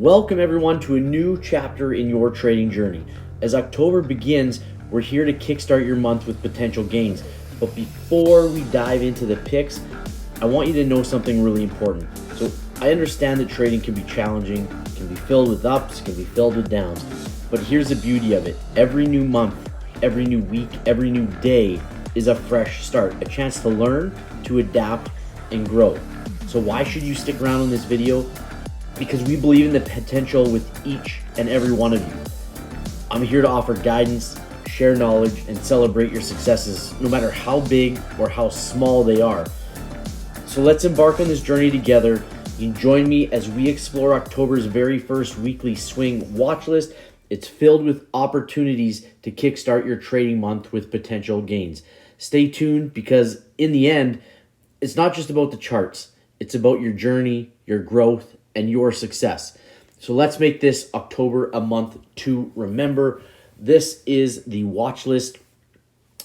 Welcome everyone to a new chapter in your trading journey. As October begins, we're here to kickstart your month with potential gains. But before we dive into the picks, I want you to know something really important. So I understand that trading can be challenging, can be filled with ups, can be filled with downs. But here's the beauty of it. Every new month, every new week, every new day is a fresh start, a chance to learn, to adapt, and grow. So why should you stick around in this video? Because we believe in the potential with each and every one of you. I'm here to offer guidance, share knowledge, and celebrate your successes, no matter how big or how small they are. So let's embark on this journey together. You can join me as we explore October's very first weekly swing watch list. It's filled with opportunities to kickstart your trading month with potential gains. Stay tuned, because in the end, it's not just about the charts. It's about your journey, your growth, and your success. So let's make this October a month to remember. This is the watch list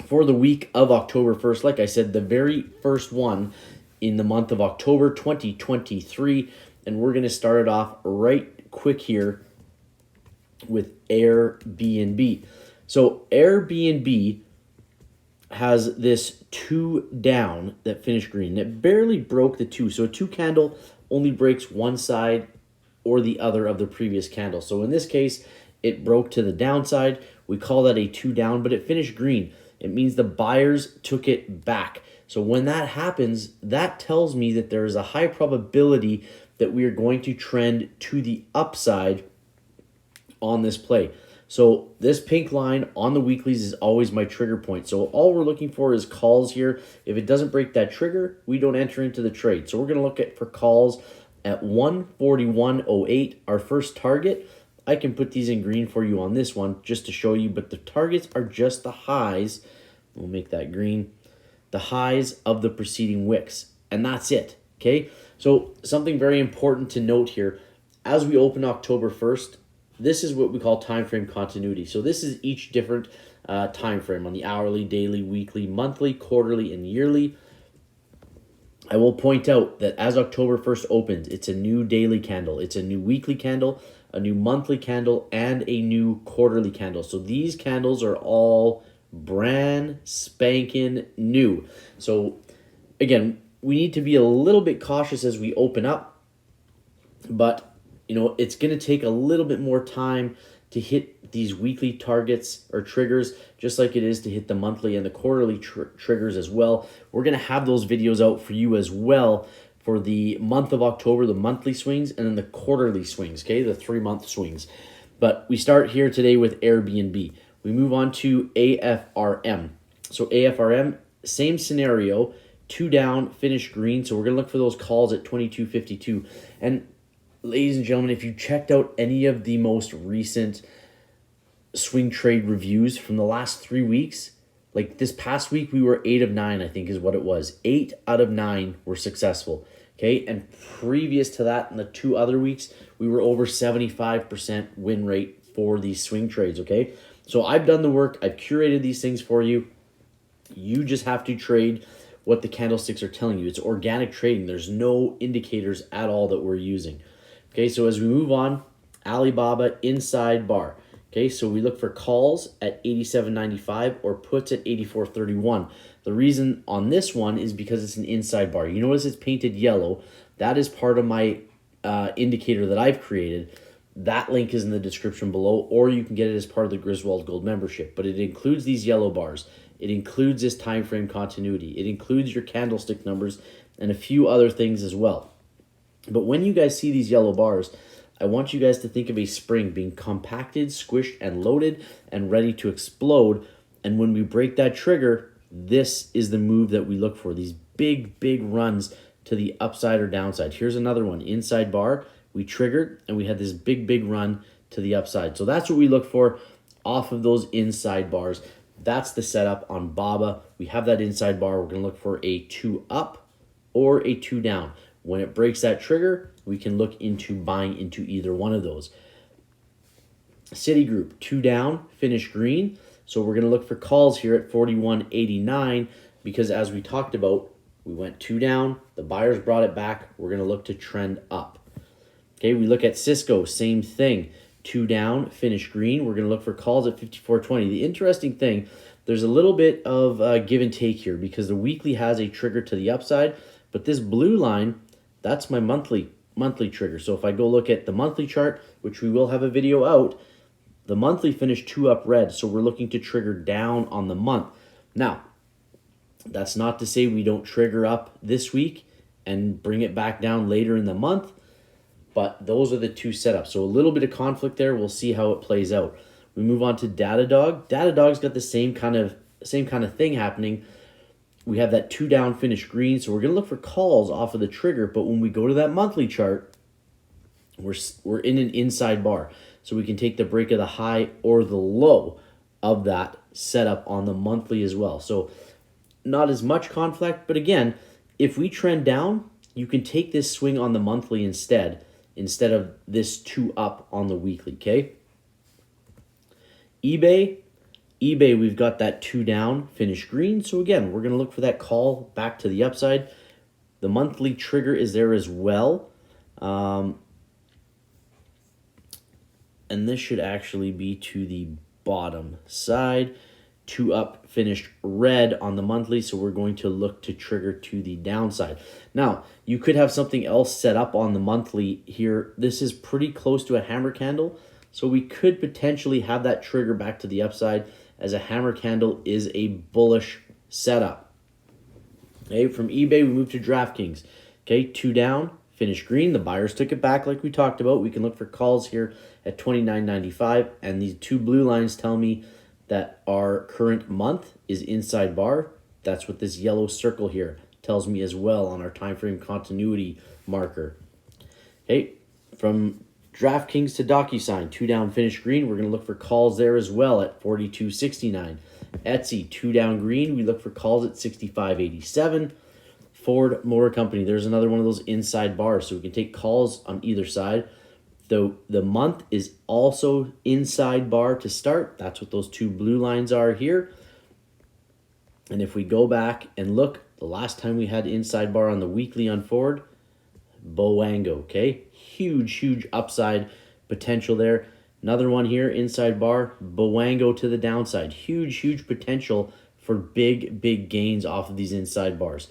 for the week of October 1st. Like I said, the very first one in the month of October 2023. And we're going to start it off right quick here with Airbnb. So Airbnb has this 2 down that finished green. It barely broke the 2. So a 2 candle only breaks one side or the other of the previous candle. So in this case, it broke to the downside. We call that a 2 down, but it finished green. It means the buyers took it back. So when that happens, that tells me that there is a high probability that we are going to trend to the upside on this play. So this pink line on the weeklies is always my trigger point. So all we're looking for is calls here. If it doesn't break that trigger, we don't enter into the trade. So we're going to look for calls at 141.08, our first target. I can put these in green for you on this one just to show you, but the targets are just the highs. We'll make that green. The highs of the preceding wicks, and that's it. Okay, so something very important to note here. As we open October 1st, this is what we call time frame continuity. So this is each different time frame on the hourly, daily, weekly, monthly, quarterly, and yearly. I will point out that as October 1st opens, it's a new daily candle, it's a new weekly candle, a new monthly candle, and a new quarterly candle. So these candles are all brand spanking new. So again, we need to be a little bit cautious as we open up, but it's going to take a little bit more time to hit these weekly targets or triggers, just like it is to hit the monthly and the quarterly triggers as well. We're going to have those videos out for you as well for the month of October, the monthly swings, and then the quarterly swings, okay, the 3-month swings. But we start here today with Airbnb. We move on to AFRM. So AFRM, same scenario, 2 down, finish green. So we're going to look for those calls at 22.52. And ladies and gentlemen, if you checked out any of the most recent swing trade reviews from the last 3 weeks, like this past week, we were 8 of 9, I think is what it was. 8 out of 9 were successful. Okay, and previous to that, in the 2 other weeks, we were over 75% win rate for these swing trades. Okay, so I've done the work. I've curated these things for you. You just have to trade what the candlesticks are telling you. It's organic trading. There's no indicators at all that we're using. Okay, so as we move on, Alibaba inside bar. Okay, so we look for calls at 87.95 or puts at 84.31. The reason on this one is because it's an inside bar. You notice it's painted yellow. That is part of my indicator that I've created. That link is in the description below, or you can get it as part of the Griswold Gold membership. But it includes these yellow bars. It includes this time frame continuity. It includes your candlestick numbers and a few other things as well. But when you guys see these yellow bars, I want you guys to think of a spring being compacted, squished, and loaded and ready to explode. And when we break that trigger, this is the move that we look for. These big, big runs to the upside or downside. Here's another one. Inside bar, we triggered, and we had this big, big run to the upside. So that's what we look for off of those inside bars. That's the setup on BABA. We have that inside bar. We're going to look for a 2 up or a 2 down. When it breaks that trigger, we can look into buying into either one of those. Citigroup, 2 down, finish green. So we're going to look for calls here at 41.89 because as we talked about, we went 2 down. The buyers brought it back. We're going to look to trend up. Okay, we look at Cisco, same thing. 2 down, finish green. We're going to look for calls at 54.20. The interesting thing, there's a little bit of give and take here because the weekly has a trigger to the upside, but this blue line, that's my monthly trigger. So if I go look at the monthly chart, which we will have a video out, the monthly finished 2 up red, so we're looking to trigger down on the month. Now, that's not to say we don't trigger up this week and bring it back down later in the month, but those are the two setups. So a little bit of conflict there. We'll see how it plays out. We move on to Datadog. Datadog's got the same kind of thing happening. We have that 2 down finish green, so we're going to look for calls off of the trigger, but when we go to that monthly chart, we're in an inside bar. So we can take the break of the high or the low of that setup on the monthly as well. So not as much conflict, but again, if we trend down, you can take this swing on the monthly instead of this 2 up on the weekly, okay? eBay, we've got that 2 down, finish green. So again, we're going to look for that call back to the upside. The monthly trigger is there as well. And this should actually be to the bottom side. 2 up, finished red on the monthly, so we're going to look to trigger to the downside. Now, you could have something else set up on the monthly here. This is pretty close to a hammer candle, so we could potentially have that trigger back to the upside, as a hammer candle is a bullish setup. Okay, from eBay, we move to DraftKings. Okay, 2 down, finish green. The buyers took it back like we talked about. We can look for calls here at $29.95, and these 2 blue lines tell me that our current month is inside bar. That's what this yellow circle here tells me as well on our time frame continuity marker. Okay, from DraftKings to DocuSign, 2 down, finish green. We're going to look for calls there as well at $42.69. Etsy, 2 down green. We look for calls at $65.87. Ford Motor Company, there's another one of those inside bars, so we can take calls on either side. Though the month is also inside bar to start. That's what those 2 blue lines are here. And if we go back and look, the last time we had inside bar on the weekly on Ford, Bowango, okay? Huge upside potential there. Another one here, inside bar, Bowango to the downside. Huge potential for big gains off of these inside bars.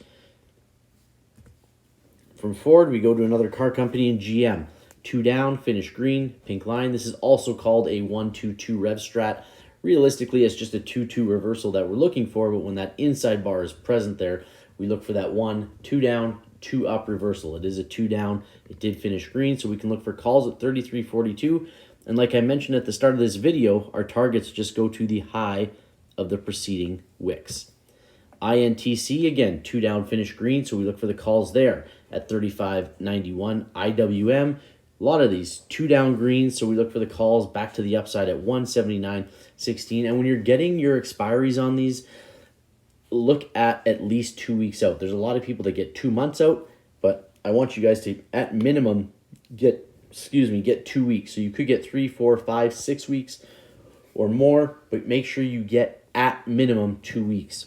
From Ford, we go to another car company in GM. 2 down, finish green, pink line. This is also called a 1-2-2 rev strat. Realistically, it's just a 2-2 reversal that we're looking for, but when that inside bar is present there, we look for that 2 down, 2 up reversal. It is a 2 down. It did finish green, so we can look for calls at 33.42. And like I mentioned at the start of this video, our targets just go to the high of the preceding wicks. INTC, again, 2 down, finish green, so we look for the calls there at 35.91. IWM, a lot of these 2 down greens, so we look for the calls back to the upside at 179.16. And when you're getting your expiries on these, look at least 2 weeks out. There's a lot of people that get 2 months out, but I want you guys to, at minimum, get 2 weeks. So you could get 3, 4, 5, 6 weeks or more, but make sure you get at minimum 2 weeks.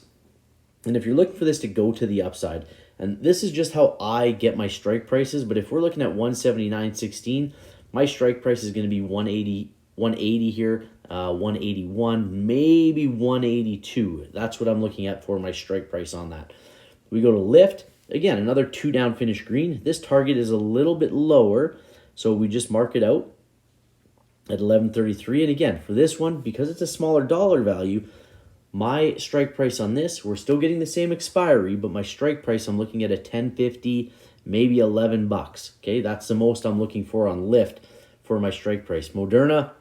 And if you're looking for this to go to the upside, and this is just how I get my strike prices, but if we're looking at 179.16, my strike price is going to be 180 here, 181, maybe 182. That's what I'm looking at for my strike price on that. We go to lift. Again, another 2 down, finish green. This target is a little bit lower, so we just mark it out at 11.33. And again, for this one, because it's a smaller dollar value, my strike price on this, we're still getting the same expiry, but my strike price, I'm looking at a 10.50, maybe $11. Okay, that's the most I'm looking for on lift for my strike price. Moderna's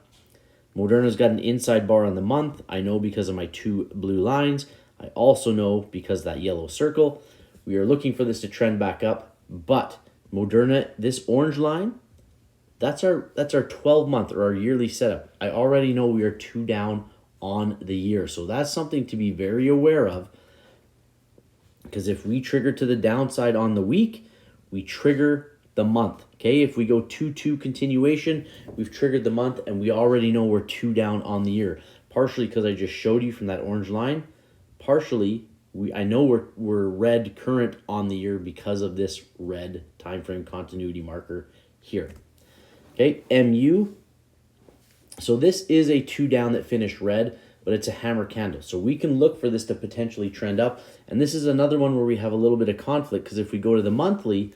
got an inside bar on the month. I know because of my 2 blue lines. I also know because that yellow circle. We are looking for this to trend back up, but Moderna, this orange line, that's our 12-month or our yearly setup. I already know we are 2 down on the year. So that's something to be very aware of, because if we trigger to the downside on the week, we trigger the month. Okay, if we go 2-2 continuation, we've triggered the month, and we already know we're 2 down on the year. Partially because I just showed you from that orange line. Partially, I know we're red current on the year because of this red time frame continuity marker here. Okay, MU. So this is a 2 down that finished red, but it's a hammer candle. So we can look for this to potentially trend up. And this is another one where we have a little bit of conflict, because if we go to the monthly,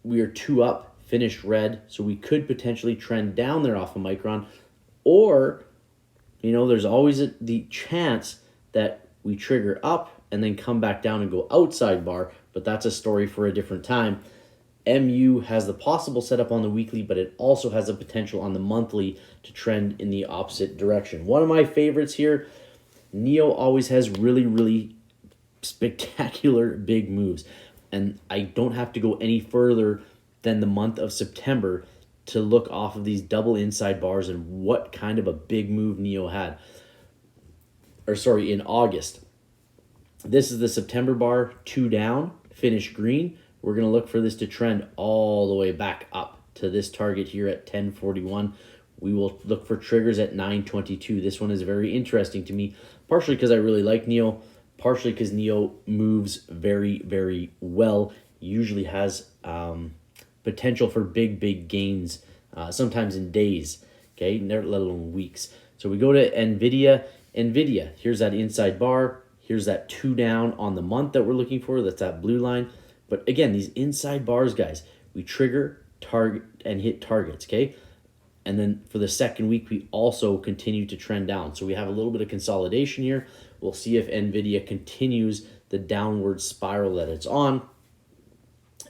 we are 2 up, finished red. So we could potentially trend down there off of Micron. Or, there's always the chance that we trigger up and then come back down and go outside bar, but that's a story for a different time. MU has the possible setup on the weekly, but it also has the potential on the monthly to trend in the opposite direction. One of my favorites here, NEO always has really, really spectacular big moves. And I don't have to go any further than the month of September to look off of these double inside bars and what kind of a big move NEO had. In August. This is the September bar, 2 down, finish green. We're going to look for this to trend all the way back up to this target here at 1041. We will look for triggers at 922. This one is very interesting to me, partially because I really like NEO, partially because NEO moves very, very well, usually has potential for big gains, sometimes in days, okay, let alone weeks. So we go to NVIDIA. NVIDIA, here's that inside bar. Here's that 2 down on the month that we're looking for. That's that blue line. But again, these inside bars, guys, we trigger, target, and hit targets, okay? And then for the second week, we also continue to trend down. So we have a little bit of consolidation here. We'll see if NVIDIA continues the downward spiral that it's on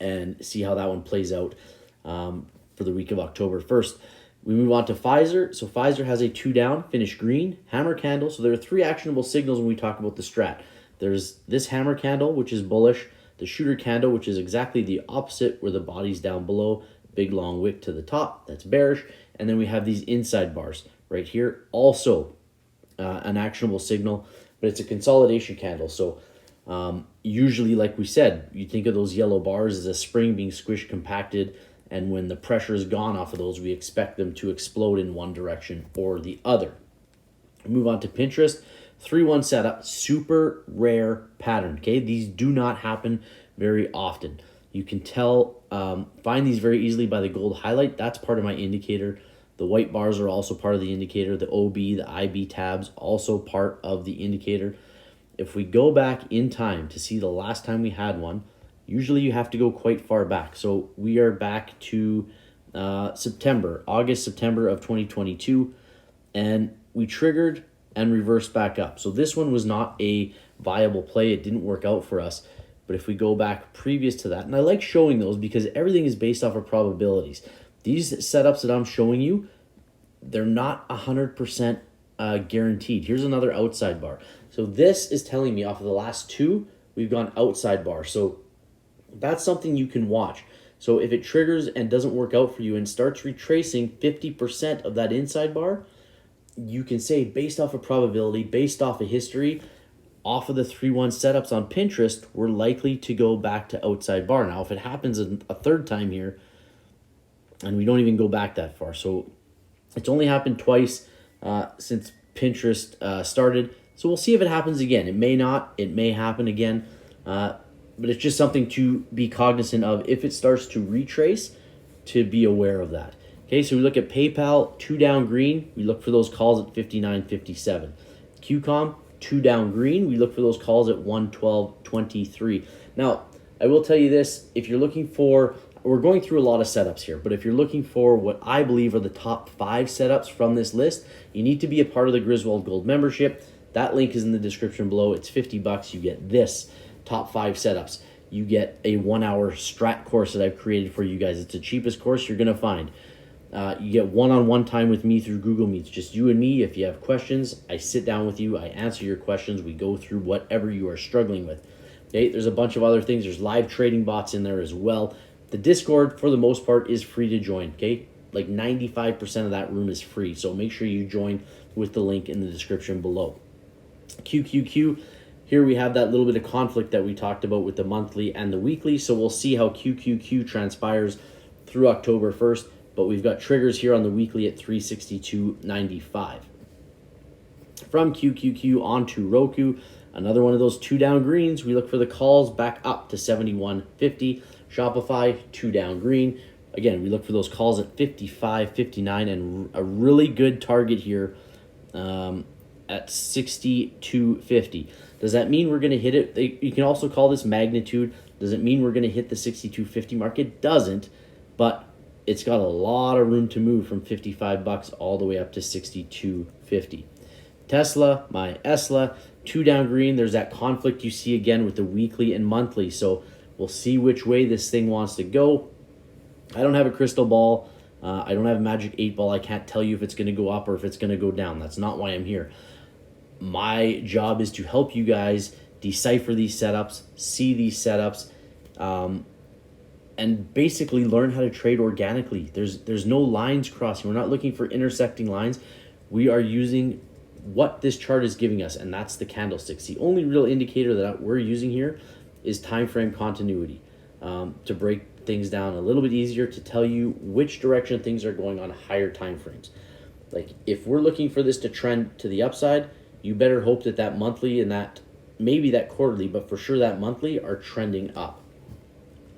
and see how that one plays out for the week of October 1st. We move on to Pfizer. So Pfizer has a 2 down, finish green, hammer candle. So there are 3 actionable signals when we talk about the strat. There's this hammer candle, which is bullish. The shooter candle, which is exactly the opposite, where the body's down below, big long wick to the top, that's bearish. And then we have these inside bars right here, also an actionable signal, but it's a consolidation candle. So usually, like we said, you think of those yellow bars as a spring being squished, compacted, and when the pressure is gone off of those, we expect them to explode in one direction or the other. Move on to Pinterest. 3-1 setup, super rare pattern, okay? These do not happen very often. You can tell, find these very easily by the gold highlight. That's part of my indicator. The white bars are also part of the indicator. The OB, the IB tabs, also part of the indicator. If we go back in time to see the last time we had one, usually you have to go quite far back. So we are back to August, September of 2022, and we triggered and reverse back up. So this one was not a viable play. It didn't work out for us. But if we go back previous to that, and I like showing those because everything is based off of probabilities. These setups that I'm showing you, they're not 100% guaranteed. Here's another outside bar. So this is telling me off of the last 2, we've gone outside bar. So that's something you can watch. So if it triggers and doesn't work out for you and starts retracing 50% of that inside bar, you can say based off of probability, based off of history, off of the 3-1 setups on Pinterest, we're likely to go back to outside bar. Now, if it happens a third time here, and we don't even go back that far. So it's only happened twice since Pinterest started. So we'll see if it happens again. It may not. It may happen again. But it's just something to be cognizant of if it starts to retrace, to be aware of that. Okay, so we look at PayPal, 2 down green. We look for those calls at 59.57. QCOM, 2 down green. We look for those calls at 112.23. Now, I will tell you this. If you're looking for, we're going through a lot of setups here, but if you're looking for what I believe are the top 5 setups from this list, you need to be a part of the Griswold Gold membership. That link is in the description below. It's $50. You get this, top 5 setups. You get a 1-hour strat course that I've created for you guys. It's the cheapest course you're going to find. You get one-on-one time with me through Google Meets, just you and me. If you have questions, I sit down with you, I answer your questions, we go through whatever you are struggling with. Okay, there's a bunch of other things. There's live trading bots in there as well. The Discord, for the most part, is free to join, okay? Like 95% of that room is free, so make sure you join with the link in the description below. QQQ, here we have that little bit of conflict that we talked about with the monthly and the weekly, so we'll see how QQQ transpires through October 1st. But we've got triggers here on the weekly at 362.95. From QQQ onto Roku, another one of those 2 down greens. We look for the calls back up to 71.50. Shopify, 2 down green. again, we look for those calls at 55, 59, and a really good target here at 62.50. Does that mean we're going to hit it? You can also call this magnitude. Does it mean we're going to hit the 62.50 mark? It doesn't, but it's got a lot of room to move from 55 bucks all the way up to 62.50. Tesla, my Esla, 2 down green. There's that conflict you see again with the weekly and monthly. So we'll see which way this thing wants to go. I don't have a crystal ball. I don't have a magic 8 ball. I can't tell you if it's going to go up or if it's going to go down. That's not why I'm here. My job is to help you guys decipher these setups, see these setups, and basically learn how to trade organically. There's no lines crossing. We're not looking for intersecting lines. We are using what this chart is giving us, and that's the candlesticks. The only real indicator that we're using here is time frame continuity, to break things down a little bit easier, to tell you which direction things are going on higher time frames. Like if we're looking for this to trend to the upside, you better hope that that monthly and that maybe that quarterly, but for sure that monthly are trending up.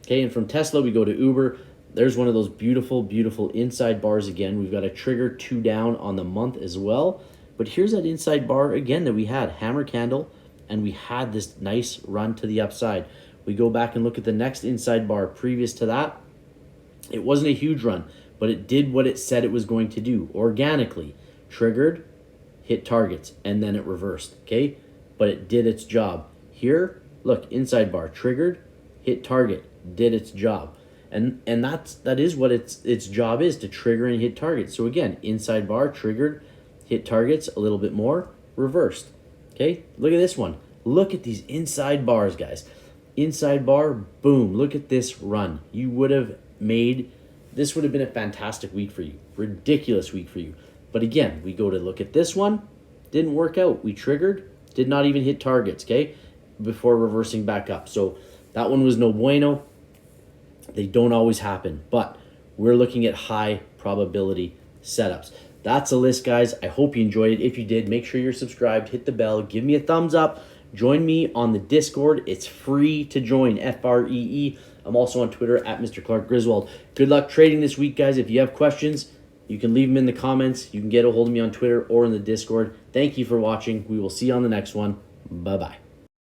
Okay, and from Tesla we go to Uber. There's one of those beautiful, beautiful inside bars again. We've got a trigger 2 down on the month as well. But here's that inside bar again that we had, hammer candle, and we had this nice run to the upside. We go back and look at the next inside bar previous to that. It wasn't a huge run, but it did what it said it was going to do organically. Triggered, hit targets, and then it reversed, okay? But it did its job. Here, look, inside bar, triggered, hit target, did its job. And that is what its job is, to trigger and hit targets. So again, inside bar, triggered, hit targets a little bit more, reversed. Okay, look at this one. Look at these inside bars, guys. Inside bar, boom, look at this run. You would have made, this would have been a fantastic week for you. Ridiculous week for you. But again, we go to look at this one, didn't work out. We triggered, did not even hit targets, okay, before reversing back up. So that one was no bueno. They don't always happen, but we're looking at high probability setups. That's a list, guys. I hope you enjoyed it. If you did, make sure you're subscribed, hit the bell, give me a thumbs up. Join me on the Discord. It's free to join, FREE. I'm also on Twitter at Mr. Clark Griswold. Good luck trading this week, guys. If you have questions, you can leave them in the comments. You can get a hold of me on Twitter or in the Discord. Thank you for watching. We will see you on the next one. Bye-bye.